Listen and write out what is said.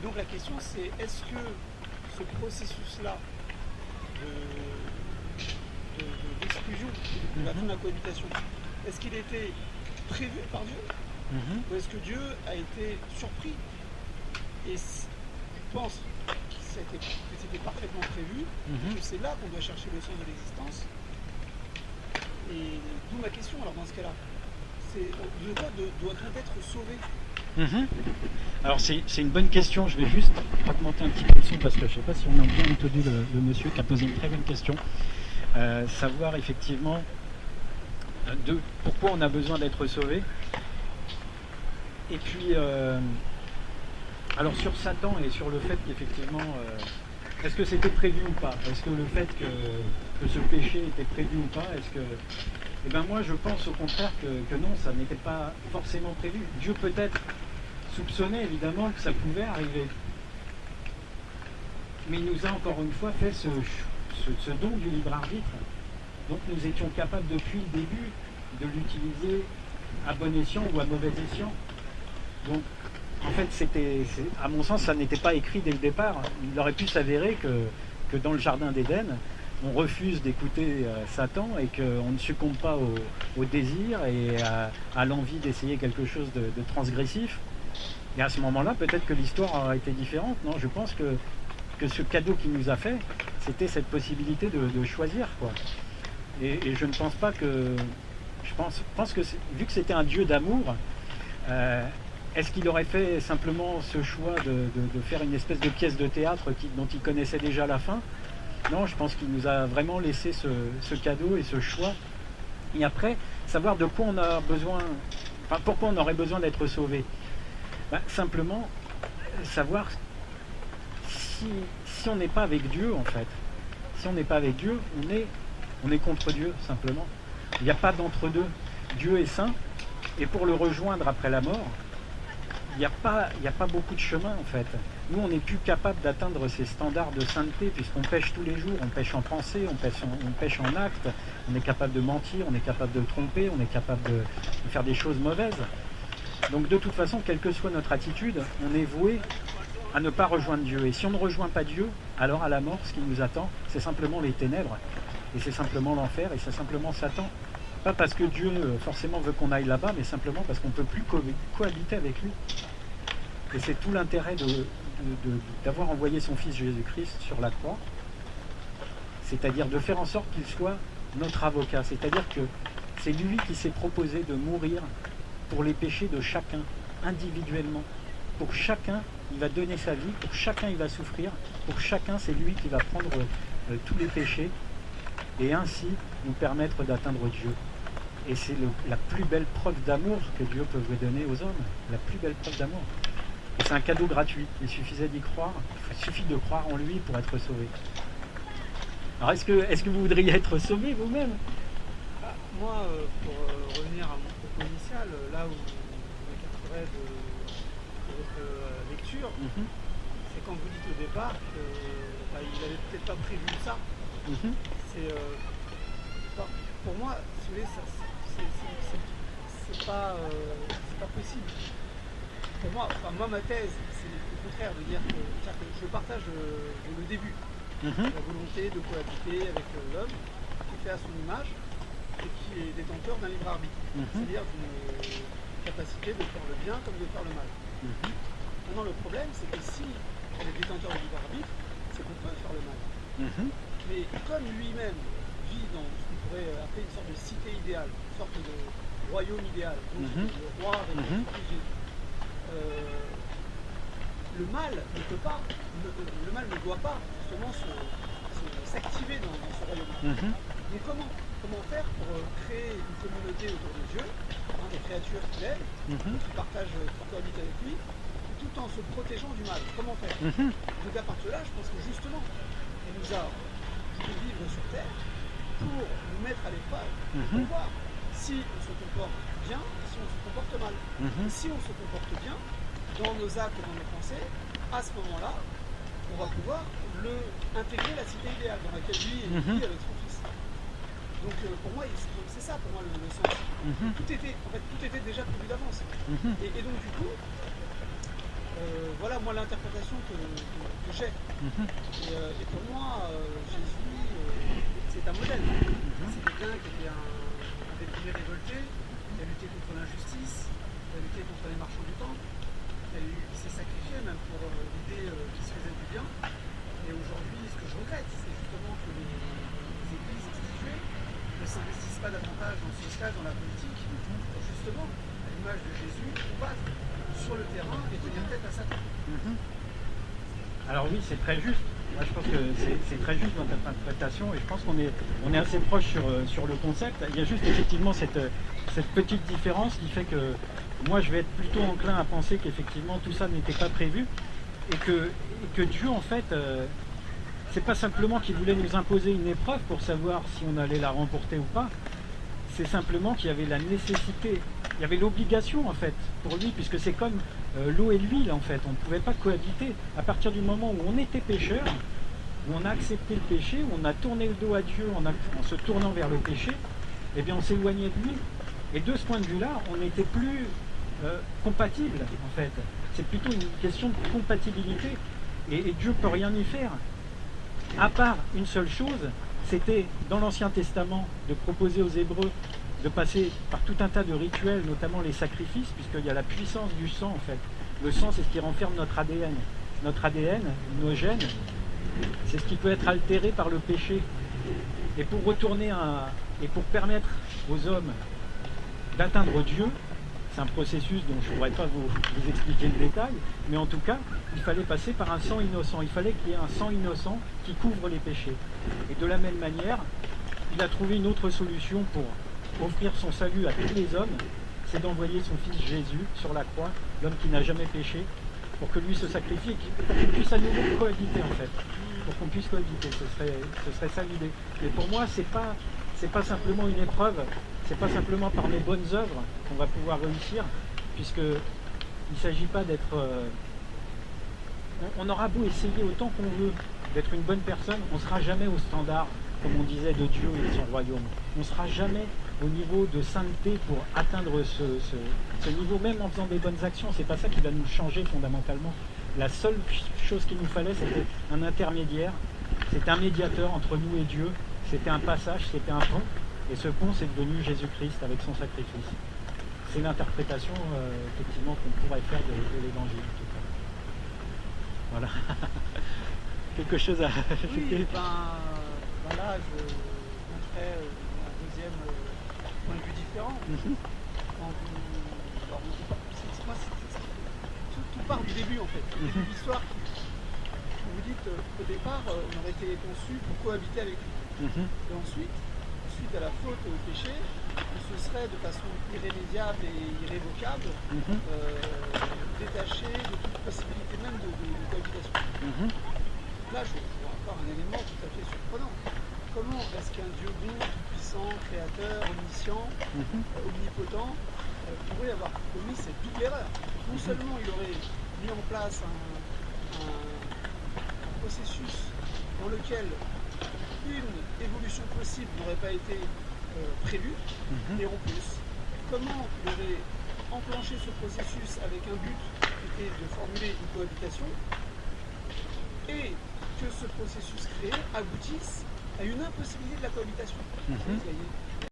donc la question c'est, est-ce que ce processus-là d'exclusion de la fin de la cohabitation, est-ce qu'il était prévu par Dieu ou est-ce que Dieu a été surpris? Et je pense que c'était parfaitement prévu, que c'est là qu'on doit chercher le sens de l'existence. Et d'où ma question alors dans ce cas-là, c'est de quoi doit-on être sauvé? Alors c'est une bonne question, je vais juste fragmenter un petit peu le son parce que je ne sais pas si on a bien entendu le monsieur qui a posé une très bonne question. Savoir effectivement de pourquoi on a besoin d'être sauvé. Et puis, alors sur Satan et sur le fait qu'effectivement, est-ce que c'était prévu ou pas? Est-ce que le fait que ce péché était prévu ou pas? Est-ce que... Eh bien moi je pense au contraire que non, ça n'était pas forcément prévu. Dieu peut-être soupçonnait évidemment que ça pouvait arriver. Mais il nous a encore une fois fait ce don du libre arbitre. Donc nous étions capables depuis le début de l'utiliser à bon escient ou à mauvais escient. Donc en fait, à mon sens, ça n'était pas écrit dès le départ. Il aurait pu s'avérer que dans le jardin d'Éden, on refuse d'écouter Satan et qu'on ne succombe pas au désir et à l'envie d'essayer quelque chose de transgressif. Et à ce moment-là, peut-être que l'histoire aurait été différente. Non, je pense que ce cadeau qu'il nous a fait, c'était cette possibilité de choisir, quoi. Et je ne pense pas que... Je pense que vu que c'était un Dieu d'amour, est-ce qu'il aurait fait simplement ce choix de faire une espèce de pièce de théâtre dont il connaissait déjà la fin? Non, je pense qu'il nous a vraiment laissé ce cadeau et ce choix. Et après, savoir de quoi on a besoin, enfin, pourquoi on aurait besoin d'être sauvé. Simplement, savoir si on n'est pas avec Dieu, en fait. Si on n'est pas avec Dieu, on est contre Dieu, simplement. Il n'y a pas d'entre-deux. Dieu est saint, et pour le rejoindre après la mort, il n'y a pas beaucoup de chemin, en fait. Nous, on n'est plus capable d'atteindre ces standards de sainteté, puisqu'on pêche tous les jours, on pêche en pensée, on pêche en acte, on est capable de mentir, on est capable de tromper, on est capable de faire des choses mauvaises. Donc de toute façon, quelle que soit notre attitude, on est voué à ne pas rejoindre Dieu. Et si on ne rejoint pas Dieu, alors à la mort, ce qui nous attend, c'est simplement les ténèbres, et c'est simplement l'enfer, et c'est simplement Satan. Pas parce que Dieu forcément veut qu'on aille là-bas, mais simplement parce qu'on ne peut plus cohabiter avec lui. Et c'est tout l'intérêt d'avoir envoyé son Fils Jésus-Christ sur la croix, c'est-à-dire de faire en sorte qu'il soit notre avocat, c'est-à-dire que c'est lui qui s'est proposé de mourir pour les péchés de chacun, individuellement. Pour chacun, il va donner sa vie, pour chacun, il va souffrir, pour chacun, c'est lui qui va prendre tous les péchés et ainsi nous permettre d'atteindre Dieu. Et c'est la plus belle preuve d'amour que Dieu peut vous donner aux hommes, la plus belle preuve d'amour. Et c'est un cadeau gratuit, il suffisait d'y croire, il suffit de croire en lui pour être sauvé. Alors est-ce que vous voudriez être sauvé vous-même? Moi, pour revenir à mon propos initial, là où je m'écarterais de votre lecture, c'est quand vous dites au départ qu'il n'avait peut-être pas prévu ça. Pour moi, si vous voulez, c'est pas possible. Pour moi, ma thèse, c'est le contraire de dire que je partage le début, la volonté de cohabiter avec l'homme qui est fait à son image et qui est détenteur d'un libre arbitre, c'est-à-dire d'une capacité de faire le bien comme de faire le mal. Maintenant, le problème, c'est que si on est détenteur du libre arbitre, c'est qu'on peut faire le mal. Mais comme lui-même vit dans ce qu'on pourrait appeler une sorte de cité idéale, une sorte de royaume idéal, donc le roi avec Jésus, le mal ne peut pas, le mal ne doit pas justement s'activer dans ce royaume. Donc comment faire pour créer une communauté autour de Dieu, des créatures qu'il aime, qui partagent, qui cohabitent avec lui, tout en se protégeant du mal? Comment faire? Donc à partir de là, je pense que justement, il nous a fait vivre sur Terre pour nous mettre à l'épreuve, pour voir si on se comporte bien et si on se comporte mal. Et si on se comporte bien, dans nos actes et dans nos pensées, à ce moment-là, on va pouvoir intégrer la cité idéale dans laquelle lui vit avec son fils. Donc pour moi, c'est ça pour moi le sens. Tout était déjà prévu d'avance. Et donc du coup, voilà moi l'interprétation que j'ai. Et pour moi, Jésus, c'est un modèle. C'est quelqu'un qui était un déprimé révolté, qui a lutté contre l'injustice, qui a lutté contre les marchands du temple, qui s'est sacrifié même pour l'idée qui se faisait du bien. Et aujourd'hui, ce que je regrette, c'est justement que les églises instituées ne s'investissent pas davantage dans le social, dans la politique, pour justement, à l'image de Jésus, combattre sur le terrain et tenir tête à Satan. Alors oui, c'est très juste. Moi, je pense que c'est très juste dans notre interprétation et je pense qu'on est assez proche sur le concept. Il y a juste effectivement cette petite différence qui fait que moi, je vais être plutôt enclin à penser qu'effectivement tout ça n'était pas prévu et que Dieu, en fait, c'est pas simplement qu'il voulait nous imposer une épreuve pour savoir si on allait la remporter ou pas. C'est simplement qu'il y avait la nécessité, il y avait l'obligation en fait pour lui, puisque c'est comme l'eau et l'huile en fait, on ne pouvait pas cohabiter. À partir du moment où on était pécheur, où on a accepté le péché, où on a tourné le dos à Dieu en se tournant vers le péché, eh bien on s'éloignait de lui. Et de ce point de vue-là, on n'était plus compatible en fait. C'est plutôt une question de compatibilité et Dieu ne peut rien y faire. À part une seule chose, c'était dans l'Ancien Testament de proposer aux Hébreux de passer par tout un tas de rituels, notamment les sacrifices, puisqu'il y a la puissance du sang en fait. Le sang, c'est ce qui renferme notre ADN. Notre ADN, nos gènes, c'est ce qui peut être altéré par le péché. Et pour retourner et pour permettre aux hommes d'atteindre Dieu, c'est un processus dont je ne pourrais pas vous expliquer le détail, mais en tout cas, il fallait passer par un sang innocent. Il fallait qu'il y ait un sang innocent qui couvre les péchés. Et de la même manière, il a trouvé une autre solution pour offrir son salut à tous les hommes, c'est d'envoyer son fils Jésus sur la croix, l'homme qui n'a jamais péché, pour que lui se sacrifie et pour qu'il puisse à nouveau cohabiter en fait. Pour qu'on puisse cohabiter, ce serait ça l'idée. Mais pour moi, c'est pas simplement une épreuve, c'est pas simplement par nos bonnes œuvres qu'on va pouvoir réussir, puisque il ne s'agit pas d'être... on aura beau essayer autant qu'on veut d'être une bonne personne, on ne sera jamais au standard, comme on disait, de Dieu et de son royaume. On ne sera jamais au niveau de sainteté pour atteindre ce niveau, même en faisant des bonnes actions. C'est pas ça qui va nous changer fondamentalement. La seule chose qu'il nous fallait, c'était un intermédiaire, c'était un médiateur entre nous et Dieu, c'était un passage, c'était un pont, et ce pont, c'est devenu Jésus-Christ avec son sacrifice. C'est l'interprétation, effectivement, qu'on pourrait faire de l'Évangile, en tout cas. Voilà. Quelque chose à ajouter? Oui, voilà, je montrais un deuxième point de vue différent. Quand tout part du début en fait. L'histoire où vous dites au départ, on aurait été conçu pour cohabiter avec lui. Et ensuite, suite à la faute et au péché, on se serait de façon irrémédiable et irrévocable détaché de toute possibilité même de cohabitation. Là, je vois encore un élément tout à fait surprenant. Comment est-ce qu'un Dieu bon, tout-puissant, créateur, omniscient, omnipotent, pourrait avoir commis cette double erreur? Non seulement il aurait mis en place un processus dans lequel une évolution possible n'aurait pas été prévue, et en plus, comment il aurait enclenché ce processus avec un but qui était de formuler une cohabitation, et que ce processus créé aboutisse à une impossibilité de la cohabitation. Vous voyez,